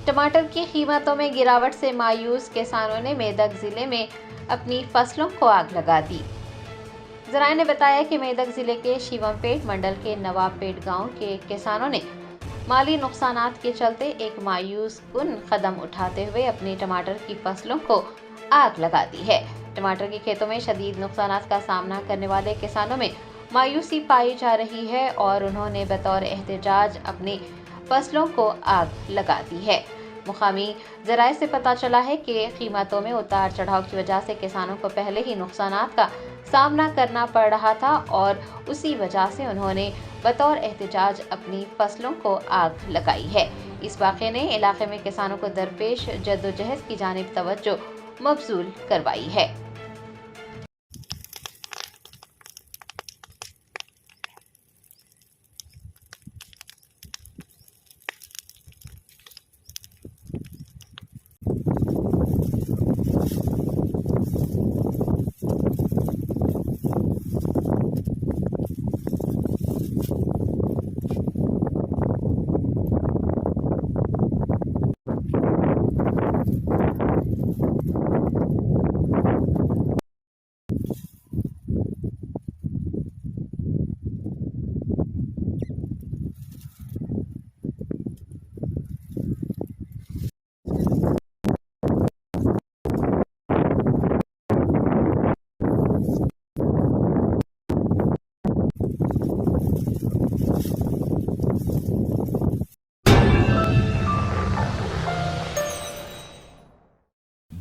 टमाटर की कीमतों में गिरावट से मायूस किसानों ने मेदक जिले में अपनी फसलों को आग लगा दी। जराये ने बताया कि मेदक जिले के शिवमपेट मंडल के नवाबपेट गांव के किसानों ने माली नुकसानात के चलते एक मायूस कुन कदम उठाते हुए अपनी टमाटर की फसलों को आग लगा दी है। टमाटर के खेतों में शदीद नुकसानात का सामना करने वाले किसानों में मायूसी पाई जा रही है और उन्होंने बतौर एहतजाज अपनी फसलों को आग लगा दी है। मुकामी जराये से पता चला है कि कीमतों में उतार चढ़ाव की वजह से किसानों को पहले ही नुकसानात का सामना करना पड़ रहा था और उसी वजह से उन्होंने बतौर एहतजाज अपनी फसलों को आग लगाई है। इस वाक़े ने इलाके में किसानों को दरपेश जद्दोजहद की जानिब तवज्जो मबजूल करवाई है।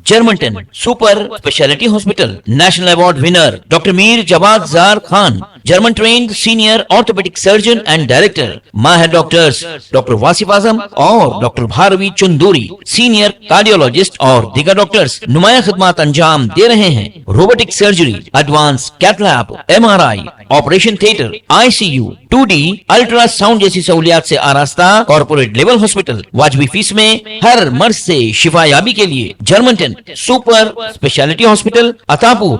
Germanten super speciality hospital national award winner doctor Mir Jawad Jar Khan, German trained senior orthopaedic surgeon and director, माहिर डॉक्टर्स डॉक्टर वासिफ आजम और doctor Bharvi Chanduri, senior cardiologist और दीगर डॉक्टर्स नुमाया खिदमत अंजाम दे रहे हैं। Robotic surgery, advance cath lab, MRI, operation theatre, ICU, 2D ultrasound जैसी सहूलियात से आरास्ता कॉर्पोरेट लेवल हॉस्पिटल वाजबी फीस में हर मर्ज से शिफायाबी के लिए Germanton super speciality hospital, Attapur.